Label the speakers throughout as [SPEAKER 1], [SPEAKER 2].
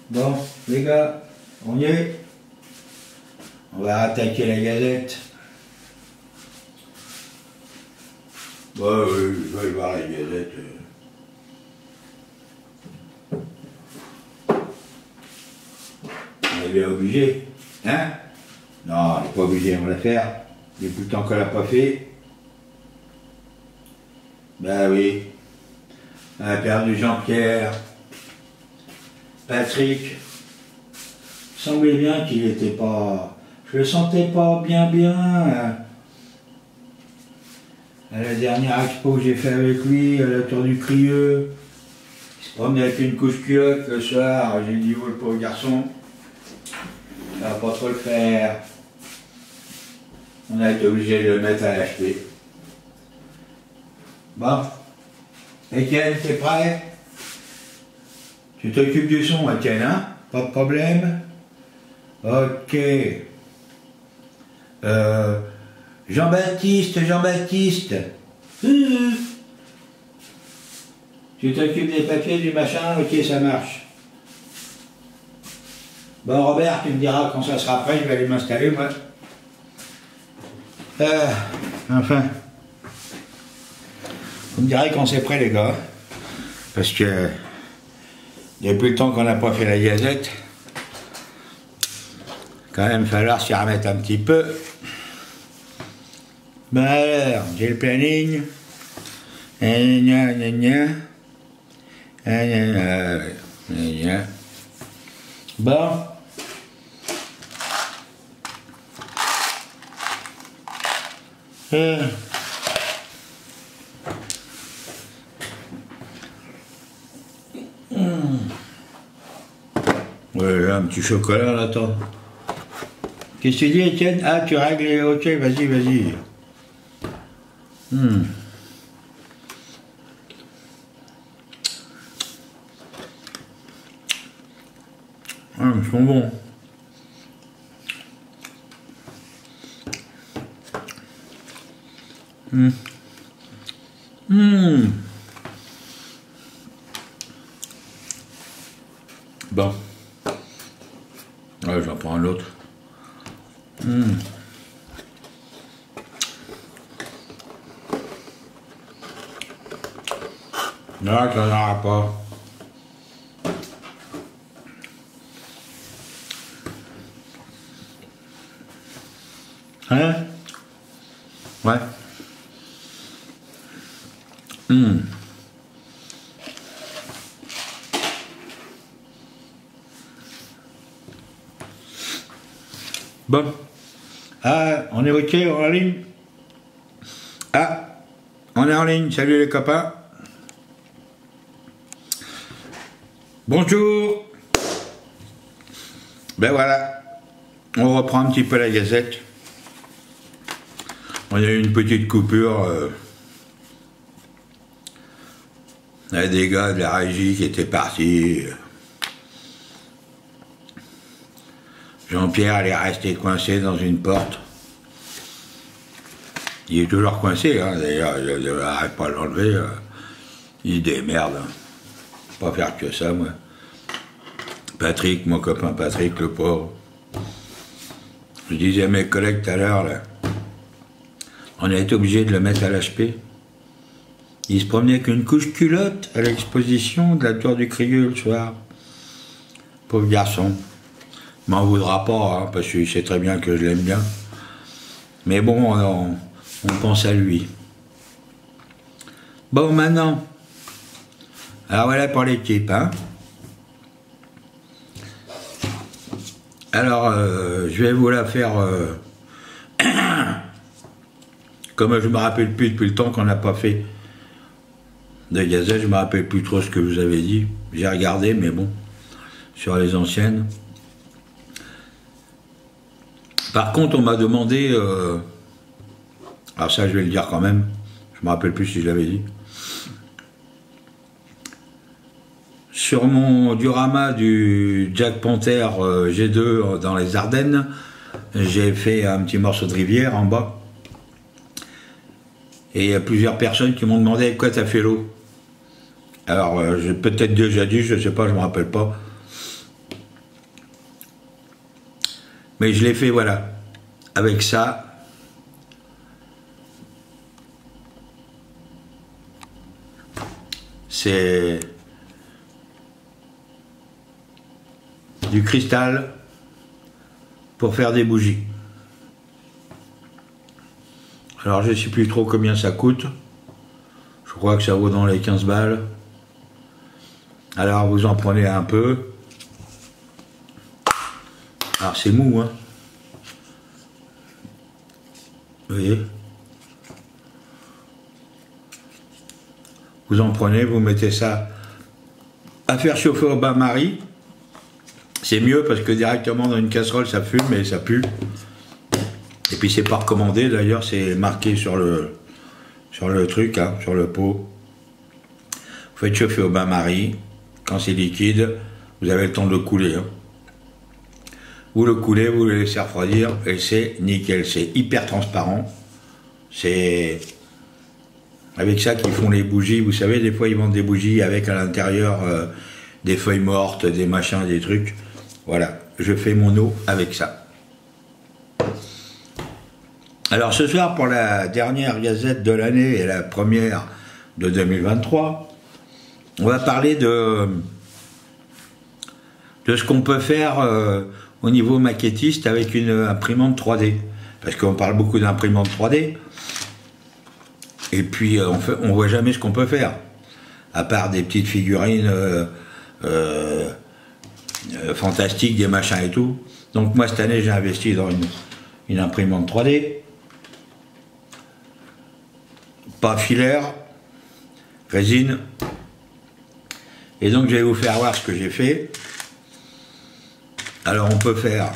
[SPEAKER 1] Bon, les gars, on y est. On va attaquer la Gazette. Bah oui, je vais voir la Gazette. On est bien obligé, hein? Non, on n'est pas obligé, on va la faire. Depuis le temps qu'on l'a pas fait. Ben oui. On a perdu Jean-Pierre. Patrick. Il semblait bien qu'il était pas... Je le sentais pas bien. À la dernière expo que j'ai fait avec lui, à la Tour du Crieux, il se promenait avec une couche culotte le soir. J'ai dit, oh le pauvre garçon, ça va pas trop le faire. On a été obligé de le mettre à l'HP. Bon. Étienne, t'es prêt? Tu t'occupes du son, Étienne, hein? Pas de problème? Ok. Jean-Baptiste. Tu t'occupes des papiers, du machin, ok, ça marche. Bon, Robert, tu me diras quand ça sera prêt, je vais aller m'installer, moi. Enfin. Vous me direz quand c'est prêt, les gars. Parce que, depuis le temps qu'on n'a pas fait la Gazette, quand même falloir s'y remettre un petit peu. Ben alors, j'ai le planning. Bon. Ouais, un petit chocolat là, attends. Qu'est-ce que tu dis, Étienne? Ah, tu règles, ok, vas-y. Ah, ils sont bons. Bon. Ouais, j'en prends un autre. Non, ça n'en aura pas. Hein? Ouais. Bon. Ah, on est ok, on est en ligne? Ah, on est en ligne, salut les copains. Bonjour. Ben voilà, on reprend un petit peu la Gazette. On a eu une petite coupure. Il y a des gars de la régie qui étaient partis. Jean-Pierre, il est resté coincé dans une porte. Il est toujours coincé, hein, d'ailleurs, il n'arrête pas de l'enlever. Il se démerde. Pas faire que ça, moi. Patrick, mon copain Patrick, le pauvre. Je disais à mes collègues tout à l'heure, là, on a été obligé de le mettre à l'HP. Il se promenait avec une couche culotte à l'exposition de la Tour du Crieux le soir. Pauvre garçon. Il m'en voudra pas, hein, parce qu'il sait très bien que je l'aime bien. Mais bon, on pense à lui. Bon, maintenant. Alors voilà pour l'équipe, hein. Alors, je vais vous la faire... Comme je me rappelle plus depuis le temps qu'on n'a pas fait de Gazette, je me rappelle plus trop ce que vous avez dit. J'ai regardé, mais bon, sur les anciennes. Par contre, on m'a demandé... alors ça, je vais le dire quand même. Je me rappelle plus si je l'avais dit. Sur mon diorama du Jack Panther G2 dans les Ardennes, j'ai fait un petit morceau de rivière en bas. Et il y a plusieurs personnes qui m'ont demandé avec quoi tu as fait l'eau. Alors, j'ai peut-être déjà dit, je sais pas, je me rappelle pas. Mais je l'ai fait, voilà, avec ça. C'est du cristal pour faire des bougies. Alors je ne sais plus trop combien ça coûte. Je crois que ça vaut dans les 15 balles. Alors vous en prenez un peu. Alors c'est mou, hein. Vous voyez? Vous en prenez, vous mettez ça à faire chauffer au bain-marie. C'est mieux parce que directement dans une casserole ça fume et ça pue. Et puis c'est pas recommandé, d'ailleurs c'est marqué sur le truc, hein, sur le pot. Vous faites chauffer au bain-marie. Quand c'est liquide, vous avez le temps de le couler. Hein. Vous le coulez, vous le laissez refroidir et c'est nickel. C'est hyper transparent. C'est avec ça qu'ils font les bougies. Vous savez, des fois ils vendent des bougies avec à l'intérieur des feuilles mortes, des machins, des trucs. Voilà, je fais mon eau avec ça. Alors ce soir, pour la dernière gazette de l'année et la première de 2023, on va parler de ce qu'on peut faire au niveau maquettiste avec une imprimante 3D. Parce qu'on parle beaucoup d'imprimante 3D, et puis on voit jamais ce qu'on peut faire, à part des petites figurines fantastiques, des machins et tout. Donc moi cette année j'ai investi dans une imprimante 3D, pas filaire, résine. Et donc je vais vous faire voir ce que j'ai fait. Alors on peut faire,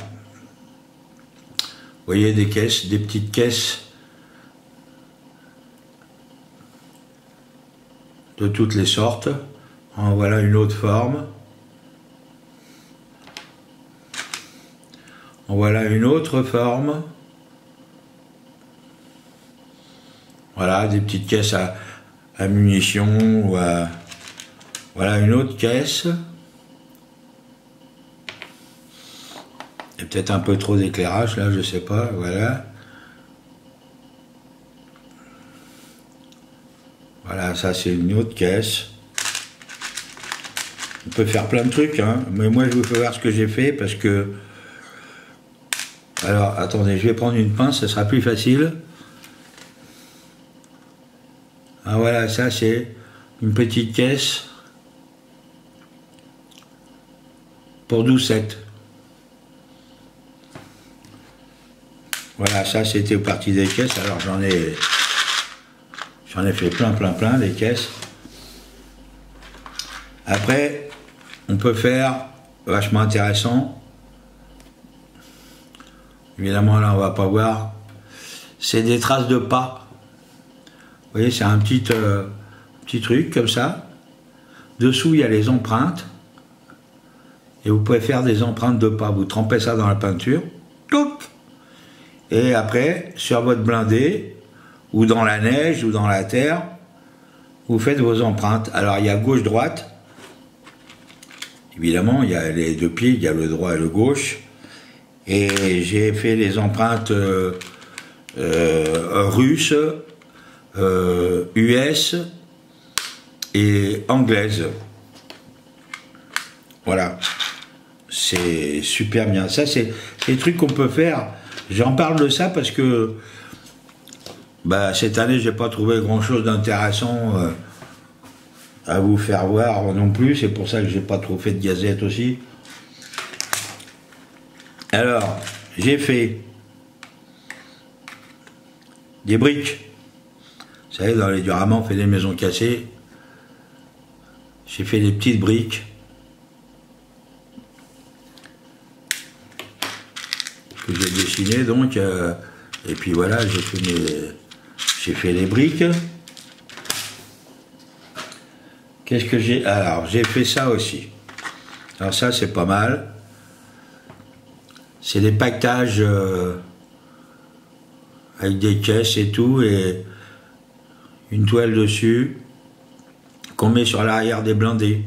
[SPEAKER 1] vous voyez, des caisses, des petites caisses de toutes les sortes. En voilà une autre forme. En voilà une autre forme. Voilà, des petites caisses à munitions ou à... Voilà une autre caisse. Il y a peut-être un peu trop d'éclairage là, je sais pas, voilà. Voilà, ça c'est une autre caisse. On peut faire plein de trucs, hein, mais moi je vous fais voir ce que j'ai fait parce que... Alors, attendez, je vais prendre une pince, ça sera plus facile. Ah voilà, ça c'est une petite caisse pour 12,7. Voilà, ça c'était au parti des caisses, alors j'en ai fait plein des caisses. Après, on peut faire, vachement intéressant, évidemment là on va pas voir, c'est des traces de pas. Vous voyez, c'est un petit truc comme ça. Dessous il y a les empreintes, et vous pouvez faire des empreintes de pas. Vous trempez ça dans la peinture, touc. Et après, sur votre blindé, ou dans la neige, ou dans la terre, vous faites vos empreintes. Alors, il y a gauche-droite. Évidemment, il y a les deux pieds, il y a le droit et le gauche. Et j'ai fait les empreintes russes, US et anglaises. Voilà. C'est super bien. Ça, c'est des trucs qu'on peut faire. J'en parle de ça parce que bah, cette année, j'ai pas trouvé grand-chose d'intéressant à vous faire voir non plus. C'est pour ça que j'ai pas trop fait de gazette aussi. Alors, j'ai fait des briques. Vous savez, dans les Duraman, on fait des maisons cassées. J'ai fait des petites briques. Que j'ai dessiné donc, et puis voilà, j'ai fait les briques. Qu'est-ce que j'ai? Alors, j'ai fait ça aussi. Alors ça, c'est pas mal. C'est des paquetages avec des caisses et tout, et une toile dessus qu'on met sur l'arrière des blindés.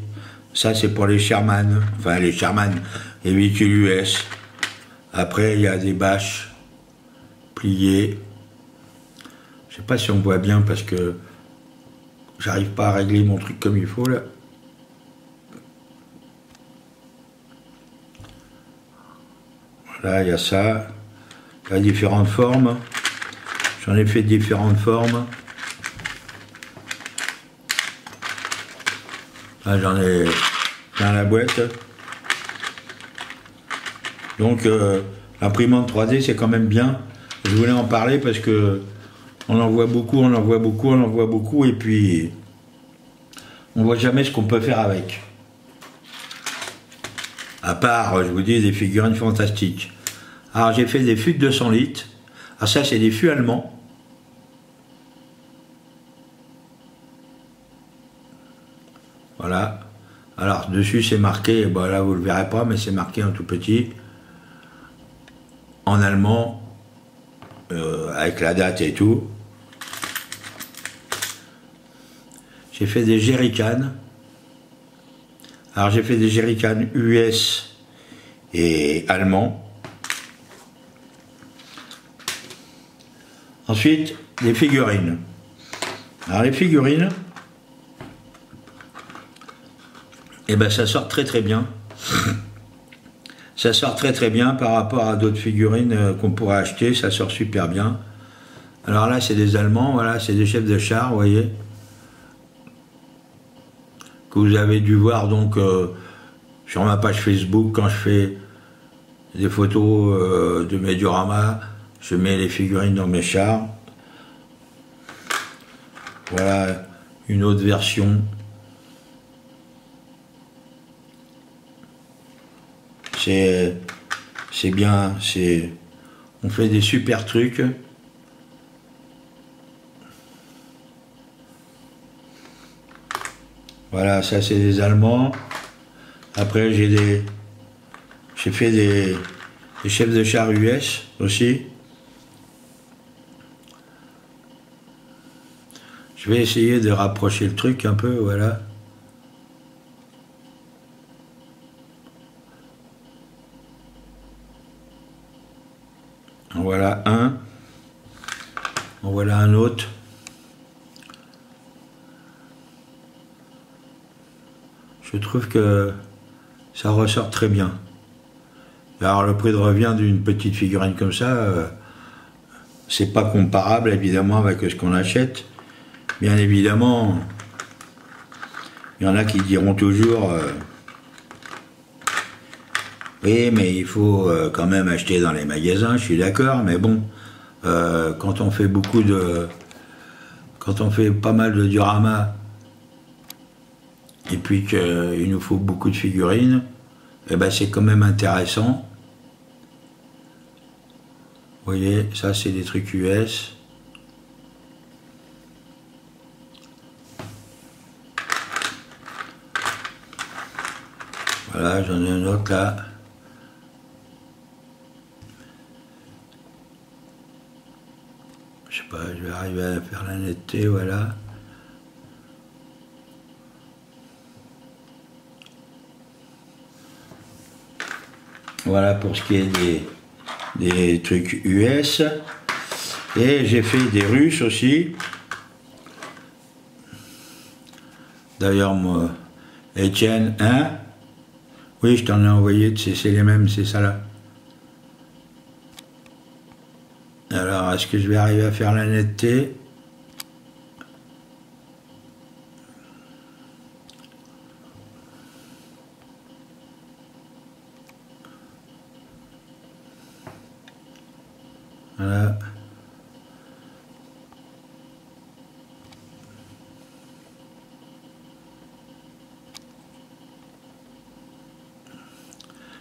[SPEAKER 1] Ça, c'est pour les Sherman, enfin les Sherman, les véhicules US. Après, il y a des bâches pliées. Je sais pas si on voit bien parce que j'arrive pas à régler mon truc comme il faut là. Voilà, il y a ça. Il y a différentes formes. J'en ai fait différentes formes. Là, j'en ai plein la boîte. Donc, l'imprimante 3D, c'est quand même bien. Je voulais en parler parce que on en voit beaucoup, on en voit beaucoup, on en voit beaucoup, et puis on voit jamais ce qu'on peut faire avec. À part, je vous dis, des figurines fantastiques. Alors, j'ai fait des fûts de 200 litres. Alors ça, c'est des fûts allemands. Voilà. Alors, dessus, c'est marqué, bon, là, vous le verrez pas, mais c'est marqué en tout petit, en allemand, avec la date et tout. J'ai fait des jerrycans. Alors, j'ai fait des jerrycans US et allemands. Ensuite, les figurines. Alors, les figurines, eh ben, ça sort très très bien. Ça sort très très bien par rapport à d'autres figurines qu'on pourrait acheter, ça sort super bien. Alors là, c'est des Allemands, voilà, c'est des chefs de char, vous voyez. Que vous avez dû voir donc sur ma page Facebook quand je fais des photos de mes dioramas, je mets les figurines dans mes chars. Voilà une autre version. C'est bien, on fait des super trucs. Voilà, ça c'est des Allemands. Après j'ai fait des chefs de char US aussi. Je vais essayer de rapprocher le truc un peu, voilà. En voilà un. En voilà un autre. Je trouve que ça ressort très bien. Alors le prix de revient d'une petite figurine comme ça, c'est pas comparable évidemment avec ce qu'on achète. Bien évidemment, il y en a qui diront toujours oui, mais il faut quand même acheter dans les magasins, je suis d'accord, mais bon, quand on fait quand on fait pas mal de dioramas, et puis qu'il nous faut beaucoup de figurines, eh ben c'est quand même intéressant. Vous voyez, ça c'est des trucs US. Voilà, j'en ai un autre là. Je sais pas, je vais arriver à faire la netteté, voilà. Voilà pour ce qui est des trucs US. Et j'ai fait des Russes aussi. D'ailleurs, moi, Etienne, hein? Oui, je t'en ai envoyé, c'est les mêmes, c'est ça là. Alors, est-ce que je vais arriver à faire la netteté? Voilà.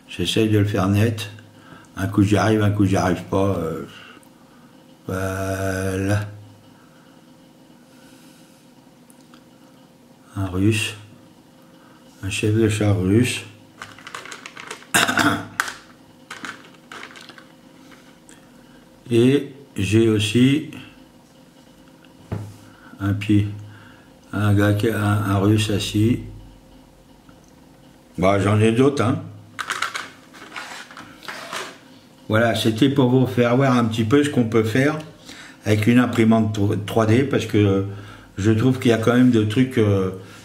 [SPEAKER 1] J'essaye de le faire net. Un coup j'y arrive, un coup j'y arrive pas. Voilà. Un russe. Un chef de char russe. Et j'ai aussi un gars qui un russe assis. Bah, j'en ai d'autres, hein. Voilà, c'était pour vous faire voir un petit peu ce qu'on peut faire avec une imprimante 3D, parce que je trouve qu'il y a quand même des trucs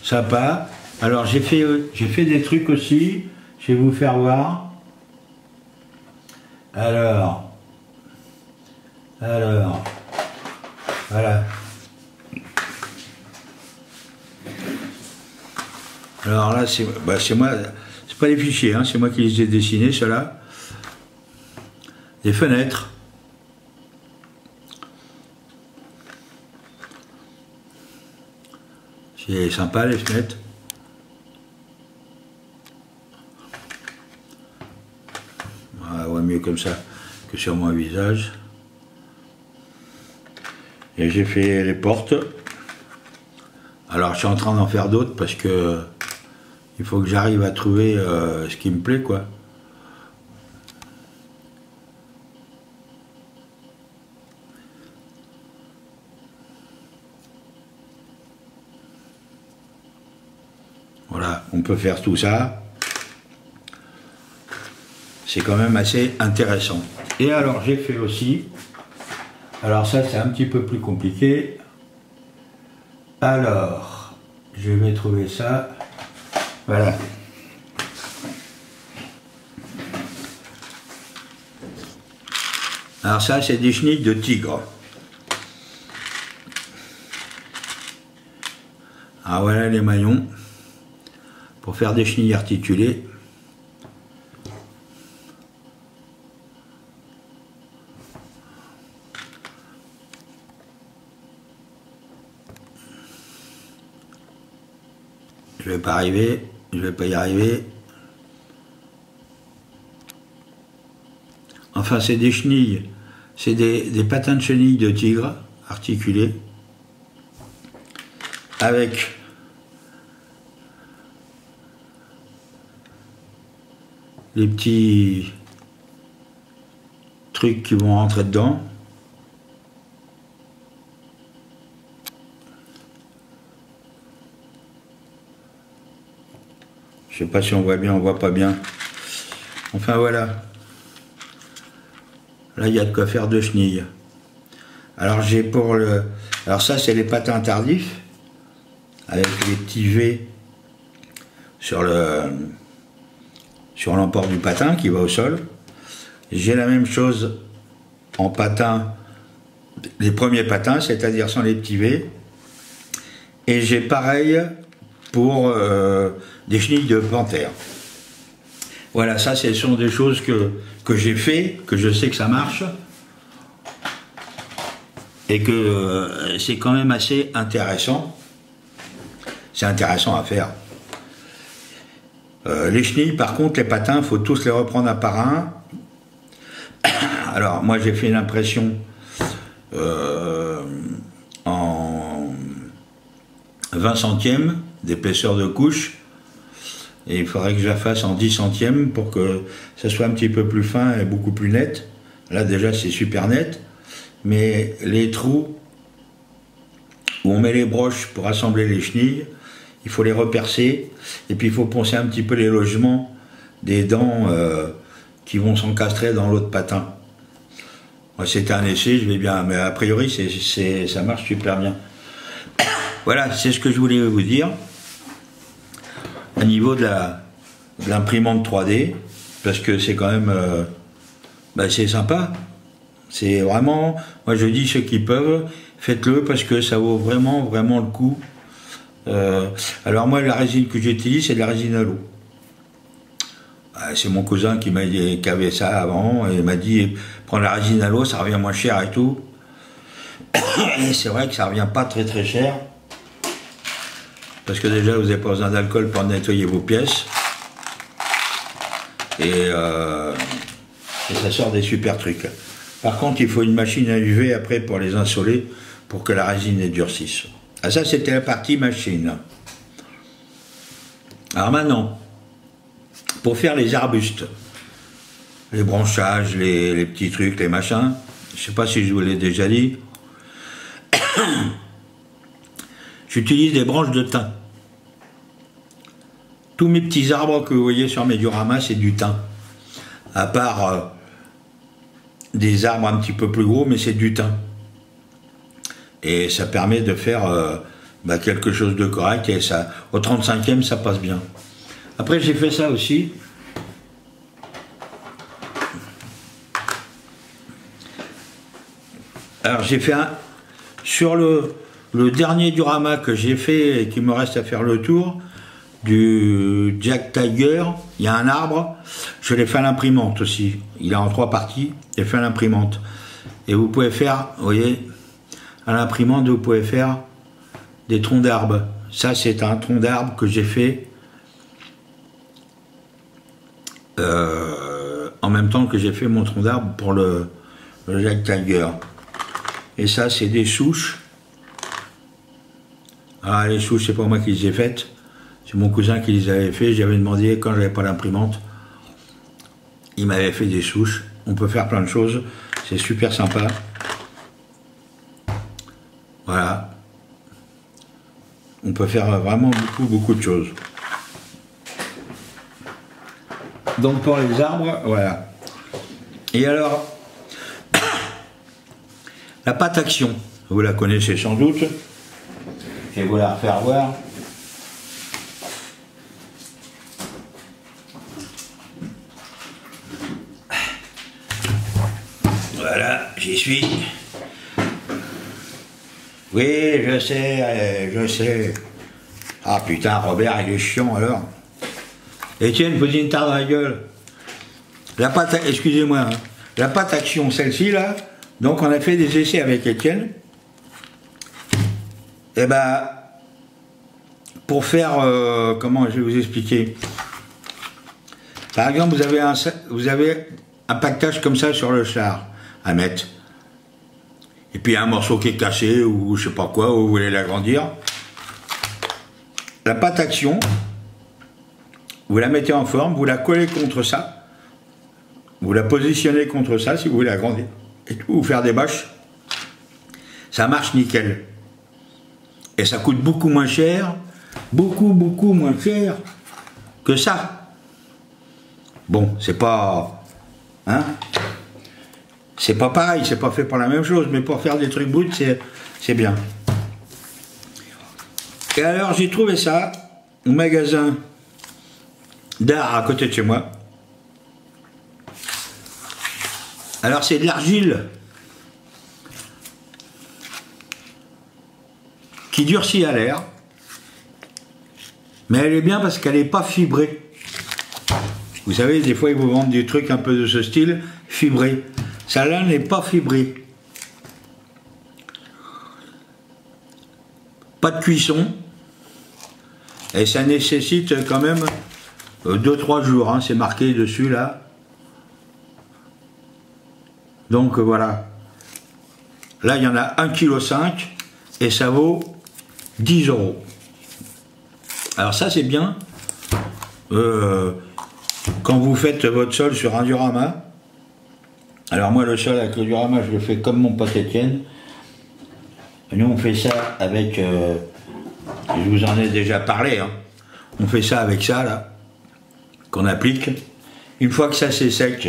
[SPEAKER 1] sympas. Alors j'ai fait des trucs aussi, je vais vous faire voir. Alors, voilà. Alors là, c'est moi, c'est pas des fichiers, hein, c'est moi qui les ai dessinés, ceux-là. Des fenêtres. C'est sympa, les fenêtres. On voit mieux comme ça que sur mon visage. Et j'ai fait les portes. Alors je suis en train d'en faire d'autres parce que il faut que j'arrive à trouver ce qui me plaît, quoi. Voilà, on peut faire tout ça. C'est quand même assez intéressant. Et alors j'ai fait aussi, alors ça c'est un petit peu plus compliqué. Alors, je vais trouver ça. Voilà. Alors ça c'est des chenilles de tigre. Alors voilà les maillons pour faire des chenilles articulées. Je vais pas arriver, je vais pas y arriver. Enfin, c'est des chenilles, c'est des patins de chenilles de tigre articulés avec les petits trucs qui vont rentrer dedans. Je sais pas si on voit bien, on voit pas bien. Enfin voilà. Là, il y a de quoi faire deux chenilles. Alors j'ai pour le... Alors ça, c'est les patins tardifs, avec les petits V sur l'emport du patin qui va au sol. J'ai la même chose en patin, les premiers patins, c'est-à-dire sans les petits V. Et j'ai pareil pour des chenilles de panthère. Voilà, ça, ce sont des choses que j'ai fait, que je sais que ça marche, et que c'est quand même assez intéressant. C'est intéressant à faire. Les chenilles, par contre, les patins, il faut tous les reprendre un par un. Alors, moi, j'ai fait une impression en 20 centièmes d'épaisseur de couche. Et il faudrait que je la fasse en 10 centièmes pour que ça soit un petit peu plus fin et beaucoup plus net. Là déjà c'est super net, mais les trous où on met les broches pour assembler les chenilles, il faut les repercer, et puis il faut poncer un petit peu les logements des dents qui vont s'encastrer dans l'autre patin. Moi c'était un essai, je vais bien, mais a priori ça marche super bien. Voilà, c'est ce que je voulais vous dire. Au niveau de l'imprimante 3D, parce que c'est quand même c'est sympa. C'est vraiment, moi je dis ceux qui peuvent, faites-le parce que ça vaut vraiment le coup. Alors moi la résine que j'utilise, c'est de la résine à l'eau. C'est mon cousin qui avait ça avant, et il m'a dit prends la résine à l'eau, ça revient moins cher et tout. Et c'est vrai que ça revient pas très cher. Parce que déjà, vous n'avez pas besoin d'alcool pour nettoyer vos pièces. Et ça sort des super trucs. Par contre, il faut une machine à UV après pour les insoler, pour que la résine durcisse. Ah, ça, c'était la partie machine. Alors maintenant, pour faire les arbustes, les branchages, les petits trucs, les machins, je ne sais pas si je vous l'ai déjà dit, j'utilise des branches de thym. Tous mes petits arbres que vous voyez sur mes dioramas, c'est du thym. À part des arbres un petit peu plus gros, mais c'est du thym. Et ça permet de faire quelque chose de correct, et ça, au 35e, ça passe bien. Après, j'ai fait ça aussi. Alors, j'ai fait un... Sur le dernier diorama que j'ai fait, et qu'il me reste à faire le tour, du Jack Tiger, il y a un arbre, je l'ai fait à l'imprimante aussi. Il est en 3 parties, j'ai fait à l'imprimante. Et vous pouvez faire, vous voyez, à l'imprimante, vous pouvez faire des troncs d'arbres. Ça, c'est un tronc d'arbre que j'ai fait en même temps que j'ai fait mon tronc d'arbre pour le Jack Tiger. Et ça, c'est des souches. Ah, les souches, c'est pas moi qui les ai faites. C'est mon cousin qui les avait fait. J'avais demandé quand j'avais pas l'imprimante. Il m'avait fait des souches. On peut faire plein de choses. C'est super sympa. Voilà. On peut faire vraiment beaucoup de choses. Donc pour les arbres, voilà. Et alors, la pâte action, vous la connaissez sans doute. Je vais vous la refaire voir. Voilà, j'y suis. Oui, je sais. Ah putain, Robert, il est chiant alors. Étienne, posez une tarte dans la gueule. La pâte, excusez-moi, hein. La pâte action, celle-ci là, donc on a fait des essais avec Étienne. Et ben, pour faire, comment je vais vous expliquer. Par exemple, vous avez un pactage comme ça sur le char à mettre. Et puis un morceau qui est cassé ou je sais pas quoi, ou vous voulez l'agrandir. La pâte action, vous la mettez en forme, vous la collez contre ça, vous la positionnez contre ça si vous voulez agrandir et tout, ou faire des bâches. Ça marche nickel. Et ça coûte beaucoup moins cher, beaucoup moins cher que ça. Bon, c'est pas... Hein? C'est pas pareil, c'est pas fait pour la même chose, mais pour faire des trucs bruts, c'est bien. Et alors, j'ai trouvé ça au magasin d'art à côté de chez moi. Alors, c'est de l'argile qui durcit à l'air, mais elle est bien parce qu'elle n'est pas fibrée. Vous savez, des fois, ils vous vendent des trucs un peu de ce style, fibrés. Celle-là n'est pas fibrée. Pas de cuisson. Et ça nécessite quand même 2-3 jours. Hein, c'est marqué dessus, là. Donc, voilà. Là, il y en a 1,5 kg et ça vaut 10 €. Alors ça, c'est bien. Quand vous faites votre sol sur un diorama, alors moi le sol avec le diorama je le fais comme mon pote Étienne. Nous on fait ça avec, je vous en ai déjà parlé, hein. On fait ça avec ça là, qu'on applique. Une fois que ça c'est sec,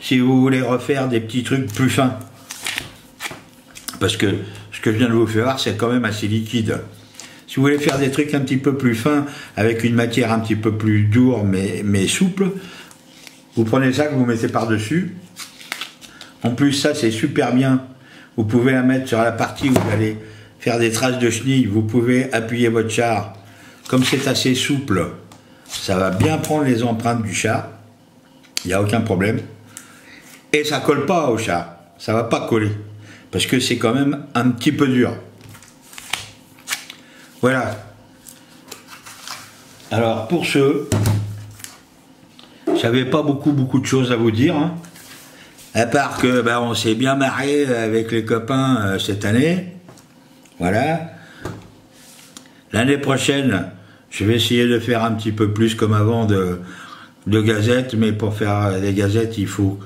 [SPEAKER 1] si vous voulez refaire des petits trucs plus fins, parce que ce que je viens de vous faire voir c'est quand même assez liquide. Si vous voulez faire des trucs un petit peu plus fins, avec une matière un petit peu plus dure mais souple, vous prenez ça que vous mettez par-dessus. En plus, ça, c'est super bien. Vous pouvez la mettre sur la partie où vous allez faire des traces de chenilles. Vous pouvez appuyer votre char. Comme c'est assez souple, ça va bien prendre les empreintes du char. Il n'y a aucun problème. Et ça ne colle pas au char. Ça ne va pas coller. Parce que c'est quand même un petit peu dur. Voilà. Alors, pour ceux... J'avais pas beaucoup de choses à vous dire, hein. À part que on s'est bien marré avec les copains cette année. Voilà. L'année prochaine, je vais essayer de faire un petit peu plus comme avant de gazettes, mais pour faire des gazettes, il faut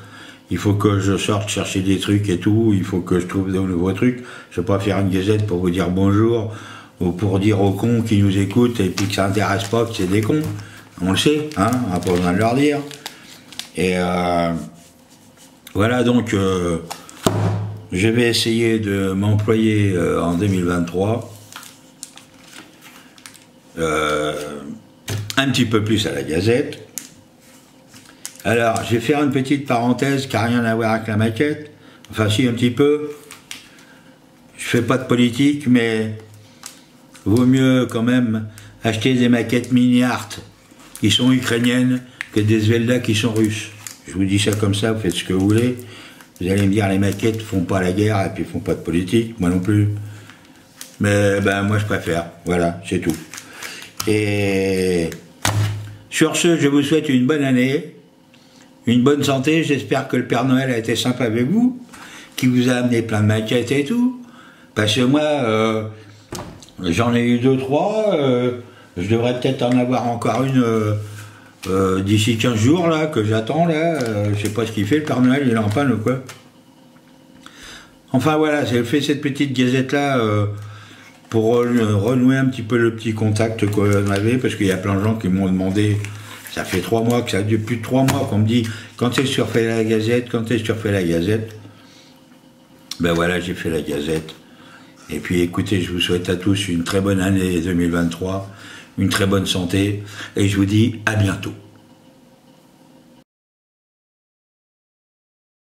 [SPEAKER 1] que je sorte chercher des trucs et tout, il faut que je trouve de nouveaux trucs. Je ne vais pas faire une gazette pour vous dire bonjour, ou pour dire aux cons qui nous écoutent et puis que ça n'intéresse pas, que c'est des cons. On le sait, hein, on n'a pas besoin de leur dire. Et Voilà, donc je vais essayer de m'employer en 2023 un petit peu plus à la Gazette. Alors, je vais faire une petite parenthèse qui n'a rien à voir avec la maquette. Enfin, si, un petit peu. Je fais pas de politique, mais vaut mieux quand même acheter des maquettes mini-art qui sont ukrainiennes que des Zelda qui sont russes. Je vous dis ça comme ça, vous faites ce que vous voulez. Vous allez me dire, les maquettes font pas la guerre et puis font pas de politique, moi non plus. Mais ben moi je préfère, voilà, c'est tout. Et sur ce, je vous souhaite une bonne année, une bonne santé. J'espère que le Père Noël a été sympa avec vous, qui vous a amené plein de maquettes et tout. Parce que moi, j'en ai eu 2-3, je devrais peut-être en avoir encore une d'ici 15 jours, là, que j'attends, là. Je sais pas ce qu'il fait, le Père Noël, il est en panne ou quoi. Enfin voilà, j'ai fait cette petite gazette-là pour renouer un petit peu le petit contact qu'on avait, parce qu'il y a plein de gens qui m'ont demandé, ça fait 3 mois, que ça depuis plus de 3 mois qu'on me dit, quand est-ce que tu refais la gazette, quand est-ce que tu refais la gazette. Ben voilà, j'ai fait la gazette. Et puis écoutez, je vous souhaite à tous une très bonne année 2023, une très bonne santé, et je vous dis à bientôt.